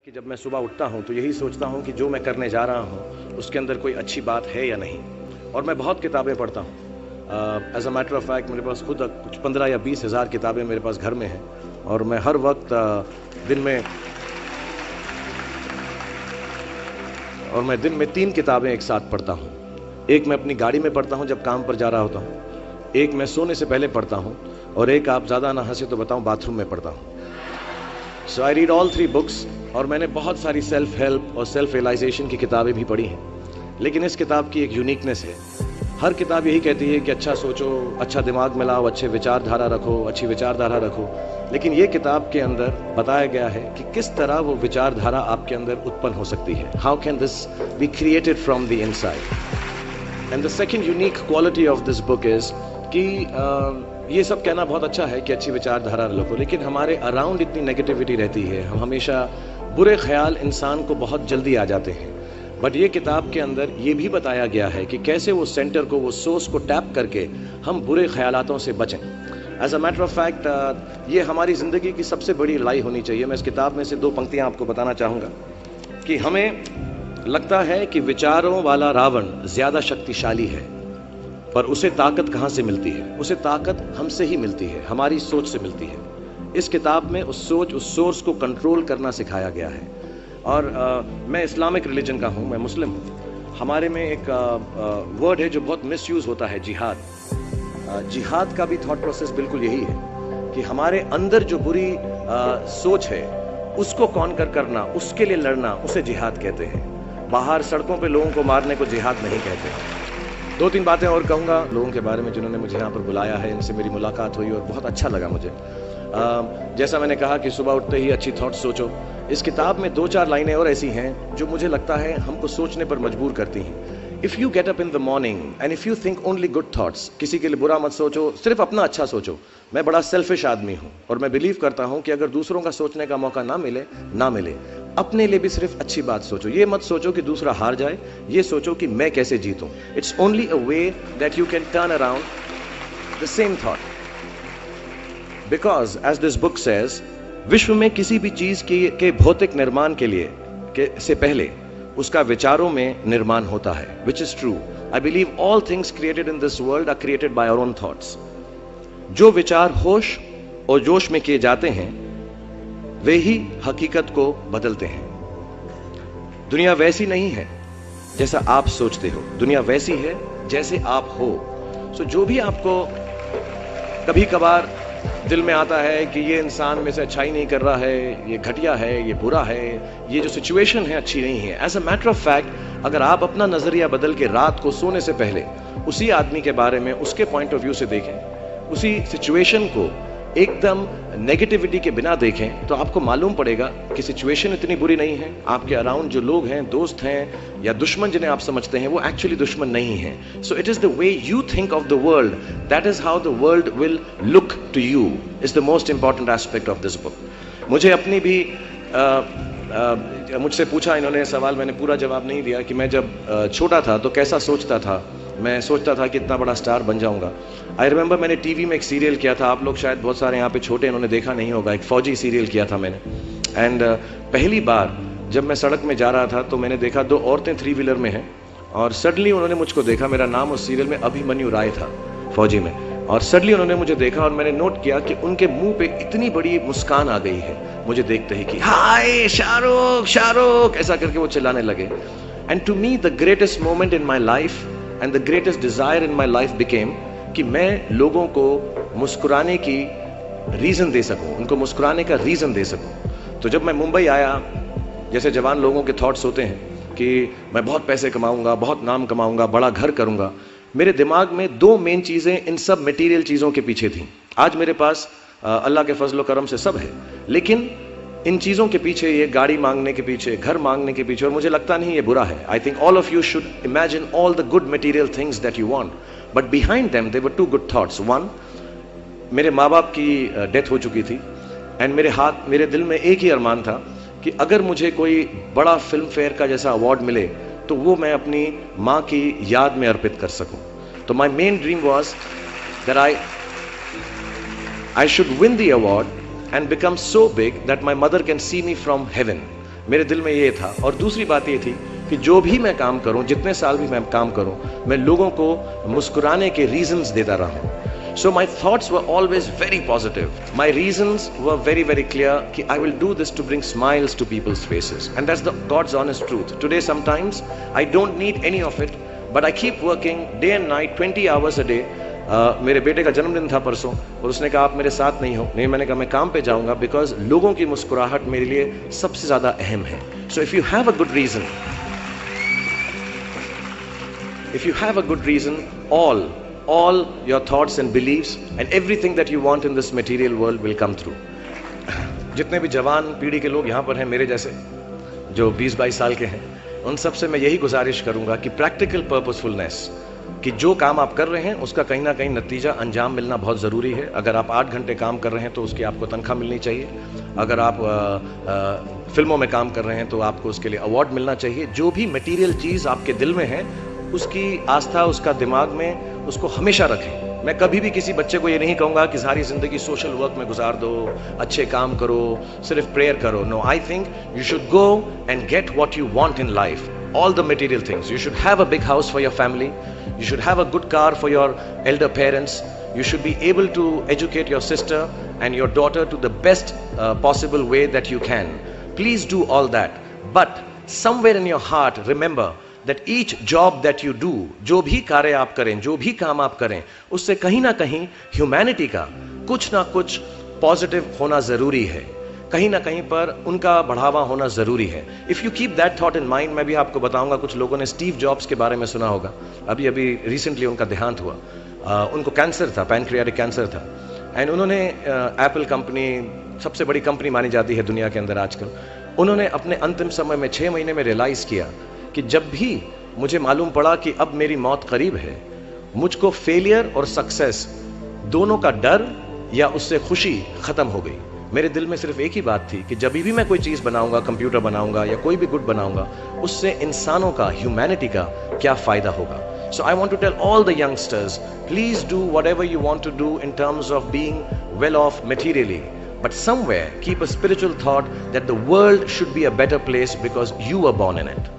कि जब मैं सुबह उठता हूँ तो यही सोचता हूँ कि जो मैं करने जा रहा हूँ उसके अंदर कोई अच्छी बात है या नहीं। और मैं बहुत किताबें पढ़ता हूँ। As a matter of fact मेरे पास खुद कुछ 15 या 20 हज़ार किताबें मेरे पास घर में हैं। और मैं हर वक्त दिन में 3 किताबें एक साथ पढ़ता हूँ। एक मैं अपनी गाड़ी में पढ़ता हूँ जब काम पर जा रहा होता हूँ, एक मैं सोने से पहले पढ़ता हूँ, और एक, आप ज़्यादा ना हंसे तो बताऊँ, बाथरूम में पढ़ता हूँ। सो आई रीड ऑल 3 बुक्स। और मैंने बहुत सारी सेल्फ हेल्प और सेल्फ रियलाइजेशन की किताबें भी पढ़ी हैं, लेकिन इस किताब की एक यूनिकनेस है। हर किताब यही कहती है कि अच्छा सोचो, अच्छा दिमाग में लाओ, अच्छे विचारधारा रखो, अच्छी विचारधारा रखो। लेकिन ये किताब के अंदर बताया गया है कि किस तरह वो विचारधारा आपके अंदर उत्पन्न हो सकती है। How can this be created from the inside. And the second unique quality of this book is कि ये सब कहना बहुत अच्छा है कि अच्छी विचारधारा रखो, लेकिन हमारे अराउंड इतनी नेगेटिविटी रहती है, हम हमेशा बुरे ख्याल इंसान को बहुत जल्दी आ जाते हैं। बट ये किताब के अंदर ये भी बताया गया है कि कैसे वो सेंटर को, वो सोर्स को टैप करके हम बुरे ख्यालातों से बचें। As a matter of fact ये हमारी ज़िंदगी की सबसे बड़ी लड़ाई होनी चाहिए। मैं इस किताब में से 2 पंक्तियाँ आपको बताना चाहूँगा कि हमें लगता है कि विचारों वाला रावण ज़्यादा शक्तिशाली है, पर उसे ताकत कहाँ से मिलती है? उसे ताकत हमसे ही मिलती है, हमारी सोच से मिलती है। इस किताब में उस सोच, उस सोर्स को कंट्रोल करना सिखाया गया है। और मैं इस्लामिक रिलीजन का हूँ, मैं मुस्लिम हूँ। हमारे में एक वर्ड है जो बहुत मिसयूज़ होता है, जिहाद। जिहाद का भी थॉट प्रोसेस बिल्कुल यही है कि हमारे अंदर जो बुरी सोच है उसको कॉन्कर करना, उसके लिए लड़ना, उसे जिहाद कहते हैं। बाहर सड़कों पे लोगों को मारने को जिहाद नहीं कहते। 2-3 बातें और कहूँगा लोगों के बारे में जिन्होंने मुझे यहाँ पर बुलाया है, इनसे मेरी मुलाकात हुई और बहुत अच्छा लगा मुझे। जैसा मैंने कहा कि सुबह उठते ही अच्छी थॉट्स सोचो। इस किताब में 2-4 लाइनें और ऐसी हैं जो मुझे लगता है हमको सोचने पर मजबूर करती हैं। If you get up in the morning and if you think only good thoughts, किसी के लिए बुरा मत सोचो, सिर्फ अपना अच्छा सोचो। मैं बड़ा सेल्फिश आदमी हूँ और मैं बिलीव करता हूँ कि अगर दूसरों का सोचने का मौका ना मिले, अपने लिए भी सिर्फ अच्छी बात सोचो। ये मत सोचो कि दूसरा हार जाए, ये सोचो कि मैं कैसे जीतूं। It's only a way that you can turn around the same thought. Because as this book says, विश्व में किसी भी चीज के भौतिक निर्माण से पहले उसका विचारों में निर्माण होता है, which is true. I believe all things created in this world are created by our own thoughts. जो विचार होश और जोश में किए जाते हैं वे ही हकीकत को बदलते हैं। दुनिया वैसी नहीं है जैसा आप सोचते हो, दुनिया वैसी है जैसे आप हो। सो जो भी आपको कभी कभार दिल में आता है कि ये इंसान में से अच्छाई नहीं कर रहा है, ये घटिया है, ये बुरा है, ये जो सिचुएशन है अच्छी नहीं है, as a matter of fact अगर आप अपना नजरिया बदल के रात को सोने से पहले उसी आदमी के बारे में उसके पॉइंट ऑफ व्यू से देखें, उसी सिचुएशन को एकदम नेगेटिविटी के बिना देखें, तो आपको मालूम पड़ेगा कि सिचुएशन इतनी बुरी नहीं है। आपके अराउंड जो लोग हैं, दोस्त हैं या दुश्मन जिन्हें आप समझते हैं, वो एक्चुअली दुश्मन नहीं है। So it is the way you think of the world, that is how the world will look to you, is the most important aspect of this book. मुझे अपनी भी मुझसे पूछा इन्होंने सवाल, मैंने पूरा जवाब नहीं दिया कि मैं जब छोटा था तो कैसा सोचता था। मैं सोचता था कि इतना बड़ा स्टार बन जाऊंगा। आई रिमेंबर मैंने टीवी में एक सीरियल किया था, आप लोग शायद बहुत सारे यहाँ पे छोटे इन्होंने देखा नहीं होगा, एक फौजी सीरियल किया था मैंने। एंड पहली बार जब मैं सड़क में जा रहा था तो मैंने देखा 2 औरतें 3 व्हीलर में हैं, और सडनली उन्होंने मुझको देखा। मेरा नाम उस सीरियल में अभिमन्यु राय था, फौजी में। और सडनली उन्होंने मुझे देखा और मैंने नोट किया कि उनके मुंह पे इतनी बड़ी मुस्कान आ गई है मुझे देखते ही कि हाय शाहरुख शाहरुख, ऐसा करके वो चिल्लाने लगे। And to me the greatest moment in my life and the greatest desire in my life became कि मैं लोगों को मुस्कुराने की रीजन दे सकूं, उनको मुस्कुराने का रीजन दे सकूं। तो जब मैं मुंबई आया, जैसे जवान लोगों के थॉट्स होते हैं कि मैं बहुत पैसे कमाऊंगा, बहुत नाम कमाऊंगा, बड़ा घर करूंगा, मेरे दिमाग में 2 मेन चीजें इन सब मटेरियल चीजों के पीछे थी। आज मेरे पास अल्लाह के फजल करम से सब है, लेकिन इन चीज़ों के पीछे, ये गाड़ी मांगने के पीछे, घर मांगने के पीछे, और मुझे लगता नहीं ये बुरा है। I think all of you should imagine all the good material things that you want, but behind them there were 2 good thoughts. 1, मेरे माँ बाप की डेथ हो चुकी थी, एंड मेरे दिल में एक ही अरमान था कि अगर मुझे कोई बड़ा फिल्म फेयर का जैसा अवार्ड मिले तो वो मैं अपनी माँ की याद में अर्पित कर सकूं। तो my main dream was that I should win the award and become so big that my mother can see me from heaven. मेरे दिल में ये था। और दूसरी बात ये थी कि जो भी मैं काम करूं, जितने साल भी मैं काम करूं, मैं लोगों को मुस्कुराने के रीजंस देता रहूं। So my thoughts were always very positive. My reasons were very, very clear कि I will do this to bring smiles to people's faces. And that's the God's honest truth. Today sometimes I don't need any of it, but I keep working day and night, 20 hours a day. मेरे बेटे का जन्मदिन था परसों और उसने कहा आप मेरे साथ नहीं हो। नहीं, मैंने कहा मैं काम पे जाऊंगा, बिकॉज लोगों की मुस्कुराहट मेरे लिए सबसे ज्यादा अहम है। So if you have a good reason, all your thoughts and beliefs and everything that you want in this material world will come through. जितने भी जवान पीढ़ी के लोग यहाँ पर हैं मेरे जैसे, जो 20-22 साल के हैं, उन सब से मैं यही गुजारिश करूंगा कि प्रैक्टिकल पर्पसफुलनेस, कि जो काम आप कर रहे हैं उसका कहीं ना कहीं नतीजा अंजाम मिलना बहुत ज़रूरी है। अगर आप 8 घंटे काम कर रहे हैं तो उसकी आपको तनख्वाह मिलनी चाहिए। अगर आप फिल्मों में काम कर रहे हैं तो आपको उसके लिए अवार्ड मिलना चाहिए। जो भी मटेरियल चीज़ आपके दिल में है उसकी आस्था, उसका दिमाग में, उसको हमेशा रखें। मैं कभी भी किसी बच्चे को ये नहीं कहूँगा कि सारी ज़िंदगी सोशल वर्क में गुजार दो, अच्छे काम करो, सिर्फ प्रेयर करो। No, I think you should go and get what you want in life, all the material things. You should have a big house for your family. You should have a good car for your elder parents. You should be able to educate your sister and your daughter to the best possible way that you can. Please do all that. But somewhere in your heart, remember that each job that you do, जो भी कार्य आप करें, जो भी काम आप करें, उससे कहीं ना कहीं ह्यूमैनिटी का कुछ ना कुछ पॉजिटिव होना ज़रूरी है। कहीं ना कहीं पर उनका बढ़ावा होना ज़रूरी है। If you keep that thought in mind, मैं भी आपको बताऊंगा, कुछ लोगों ने स्टीव जॉब्स के बारे में सुना होगा। अभी रिसेंटली उनका देहांत हुआ। उनको कैंसर था, पैनक्रियाटिक कैंसर था, एंड उन्होंने एप्पल कंपनी सबसे बड़ी कंपनी मानी जाती है दुनिया के अंदर आजकल। उन्होंने अपने अंतिम समय में 6 महीने में रियलाइज़ किया कि जब भी मुझे मालूम पड़ा कि अब मेरी मौत करीब है, मुझको फेलियर और सक्सेस दोनों का डर या उससे खुशी ख़त्म हो गई। मेरे दिल में सिर्फ एक ही बात थी कि जब भी मैं कोई चीज़ बनाऊंगा, कंप्यूटर बनाऊंगा या कोई भी गुड बनाऊंगा, उससे इंसानों का, ह्यूमैनिटी का क्या फ़ायदा होगा। So I want to tell all the youngsters, please do whatever you want to do in terms of being well off materially, but somewhere keep a spiritual thought that the world should be a better place because you were born in it.